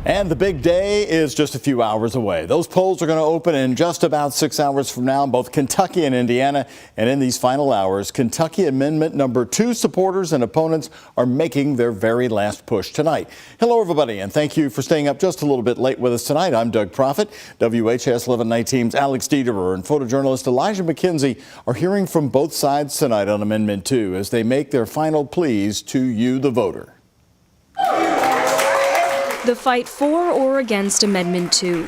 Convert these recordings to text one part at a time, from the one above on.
And the big day is just a few hours away. Those polls are going to open in just about 6 hours from now in both Kentucky and Indiana. And in these final hours, Kentucky Amendment number 2 supporters and opponents are making their very last push tonight. Hello, everybody, and thank you for staying up just a little bit late with us tonight. I'm Doug Proffitt. WHAS11 Night Team's Alex Dederer and photojournalist Elijah McKenzie are hearing from both sides tonight on Amendment 2 as they make their final pleas to you, the voter. The fight for or against Amendment 2.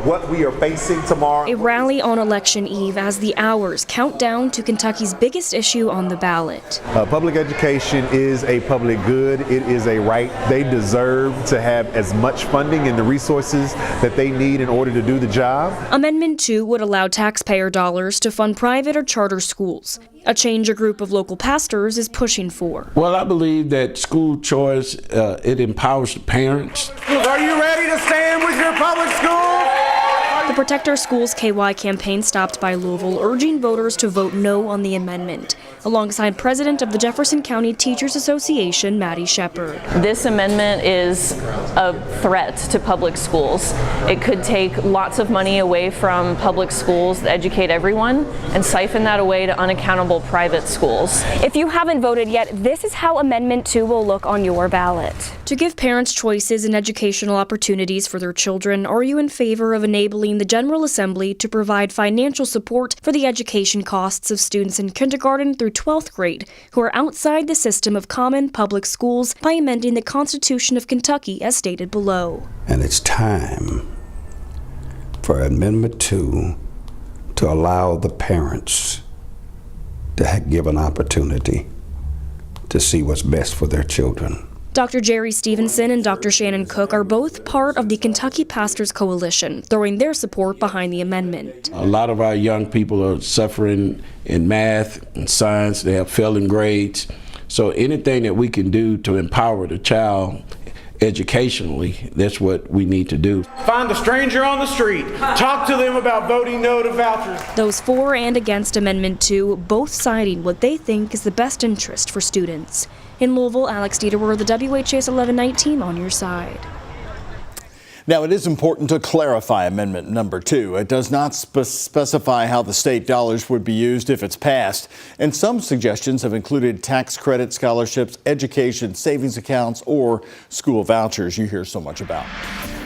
What we are facing tomorrow. A rally on election eve as the hours count down to Kentucky's biggest issue on the ballot. Public education is a public good. It is a right. They deserve to have as much funding and the resources that they need in order to do the job. Amendment 2 would allow taxpayer dollars to fund private or charter schools, a change a group of local pastors is pushing for. Well, I believe that school choice, it empowers the parents. Are you ready to stand with your public schools? The Protect Our Schools KY campaign stopped by Louisville, urging voters to vote no on the amendment, alongside President of the Jefferson County Teachers Association, Maddie Shepard. This amendment is a threat to public schools. It could take lots of money away from public schools that educate everyone and siphon that away to unaccountable private schools. If you haven't voted yet, this is how Amendment 2 will look on your ballot. To give parents choices and educational opportunities for their children, are you in favor of enabling the General Assembly to provide financial support for the education costs of students in kindergarten through 12th grade who are outside the system of common public schools by amending the Constitution of Kentucky as stated below? And it's time for Amendment 2 to allow the parents to give an opportunity to see what's best for their children. Dr. Jerry Stevenson and Dr. Shannon Cook are both part of the Kentucky Pastors Coalition, throwing their support behind the amendment. A lot of our young people are suffering in math and science. They have failing grades. So anything that we can do to empower the child educationally, that's what we need to do. Find a stranger on the street. Talk to them about voting no to vouchers. Those for and against Amendment 2, both citing what they think is the best interest for students. In Louisville, Alex Dederer, the WHAS11 Night Team, on your side. Now, it is important to clarify Amendment number 2. It does not specify how the state dollars would be used if it's passed. And some suggestions have included tax credit, scholarships, education, savings accounts, or school vouchers you hear so much about.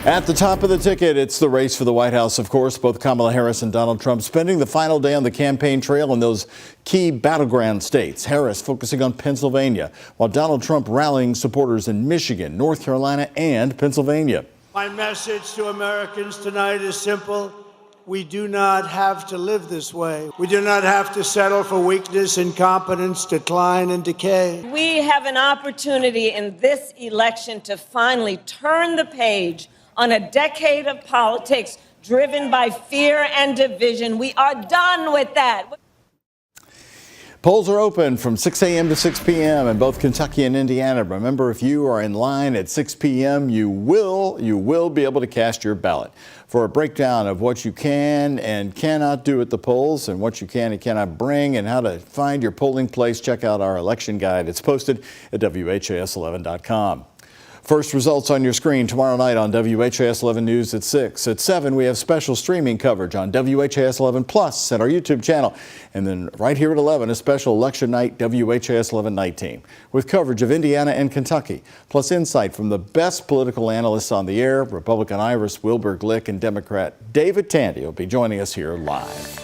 At the top of the ticket, it's the race for the White House, of course. Both Kamala Harris and Donald Trump spending the final day on the campaign trail in those key battleground states. Harris focusing on Pennsylvania, while Donald Trump rallying supporters in Michigan, North Carolina, and Pennsylvania. My message to Americans tonight is simple. We do not have to live this way. We do not have to settle for weakness, incompetence, decline, and decay. We have an opportunity in this election to finally turn the page on a decade of politics driven by fear and division. We are done with that. Polls are open from 6 a.m. to 6 p.m. in both Kentucky and Indiana. Remember, if you are in line at 6 p.m., you will be able to cast your ballot. For a breakdown of what you can and cannot do at the polls and what you can and cannot bring and how to find your polling place, check out our election guide. It's posted at WHAS11.com. First results on your screen tomorrow night on WHAS 11 News at 6. At 7, we have special streaming coverage on WHAS 11 Plus at our YouTube channel. And then right here at 11, a special election night WHAS 11 Night Team with coverage of Indiana and Kentucky, plus insight from the best political analysts on the air. Republican Iris Wilbur Glick and Democrat David Tandy will be joining us here live.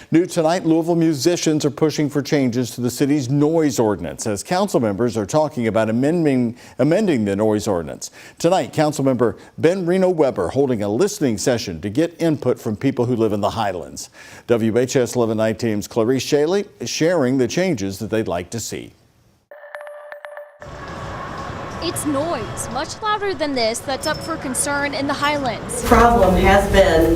New tonight, Louisville musicians are pushing for changes to the city's noise ordinance as council members are talking about amending the noise ordinance. Tonight, Councilmember Ben Reno Weber holding a listening session to get input from people who live in the Highlands. WHAS 11 Night Team's Clarice Shaley is sharing the changes that they'd like to see. It's noise, much louder than this, that's up for concern in the Highlands. The problem has been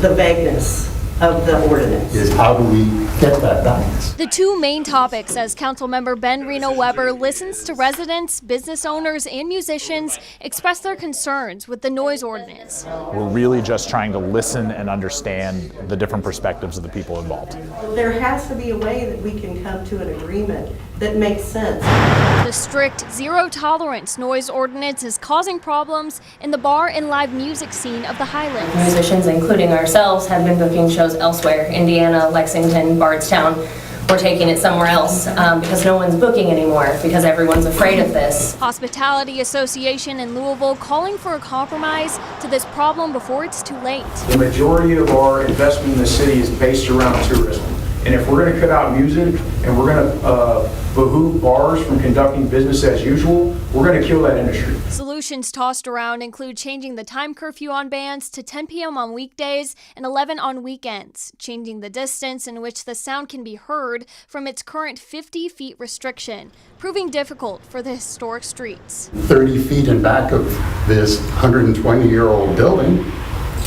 the vagueness of the ordinance. Is how do we get that balance? The two main topics, as Councilmember Ben Reno Weber listens to residents, business owners, and musicians express their concerns with the noise ordinance. We're really just trying to listen and understand the different perspectives of the people involved. There has to be a way that we can come to an agreement that makes sense. The strict zero-tolerance noise ordinance is causing problems in the bar and live music scene of the Highlands. Musicians, including ourselves, have been booking shows elsewhere: Indiana, Lexington, Bardstown. We're taking it somewhere else because no one's booking anymore because everyone's afraid of this. Hospitality Association in Louisville calling for a compromise to this problem before it's too late. The majority of our investment in the city is based around tourism. And if we're going to cut out music and we're going to behoove bars from conducting business as usual, we're going to kill that industry. Solutions tossed around include changing the time curfew on bands to 10 p.m. on weekdays and 11 on weekends, changing the distance in which the sound can be heard from its current 50 feet restriction, proving difficult for the historic streets. 30 feet in back of this 120-year-old building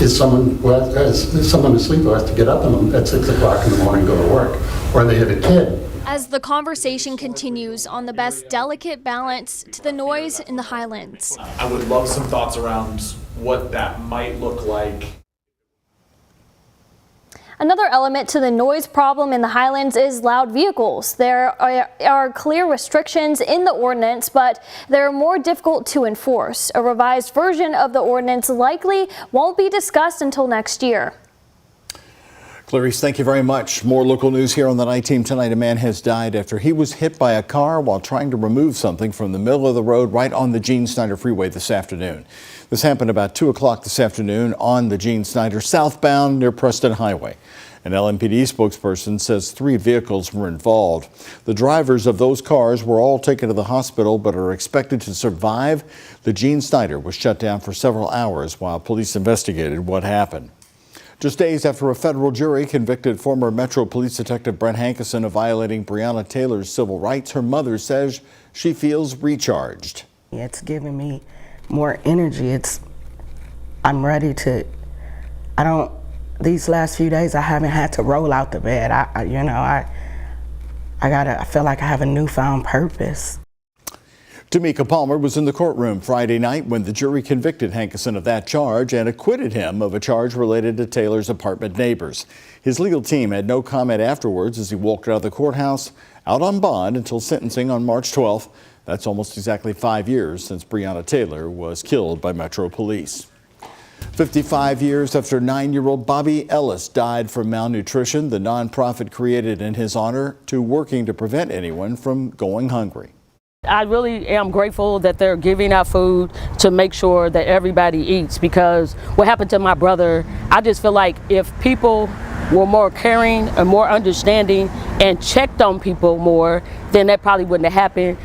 is someone who has someone asleep who has to get up at 6 o'clock in the morning and go to work, or they hit a kid. As the conversation continues on the best delicate balance to the noise in the Highlands. I would love some thoughts around what that might look like. Another element to the noise problem in the Highlands is loud vehicles. There are clear restrictions in the ordinance, but they're more difficult to enforce. A revised version of the ordinance likely won't be discussed until next year. Clarice, thank you very much. More local news here on the Night Team tonight. A man has died after he was hit by a car while trying to remove something from the middle of the road right on the Gene Snyder Freeway this afternoon. This happened about 2 o'clock this afternoon on the Gene Snyder southbound near Preston Highway. An LMPD spokesperson says 3 vehicles were involved. The drivers of those cars were all taken to the hospital but are expected to survive. The Gene Snyder was shut down for several hours while police investigated what happened. Just days after a federal jury convicted former Metro Police Detective Brent Hankerson of violating Breonna Taylor's civil rights, her mother says she feels recharged. It's giving me more energy. I'm ready to, these last few days I haven't had to roll out the bed. I feel like I have a newfound purpose. Tamika Palmer was in the courtroom Friday night when the jury convicted Hankerson of that charge and acquitted him of a charge related to Taylor's apartment neighbors. His legal team had no comment afterwards as he walked out of the courthouse out on bond until sentencing on March 12th. That's almost exactly 5 years since Breonna Taylor was killed by Metro Police. 55 years after 9-year-old Bobby Ellis died from malnutrition, the nonprofit created in his honor to working to prevent anyone from going hungry. I really am grateful that they're giving out food to make sure that everybody eats, because what happened to my brother, I just feel like if people were more caring and more understanding and checked on people more, then that probably wouldn't have happened.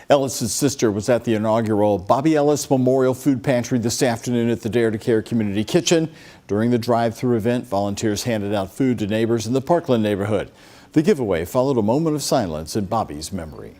Ellis's sister was at the inaugural Bobby Ellis Memorial Food Pantry this afternoon at the Dare to Care Community Kitchen. During the drive-through event, volunteers handed out food to neighbors in the Parkland neighborhood. The giveaway followed a moment of silence in Bobby's memory.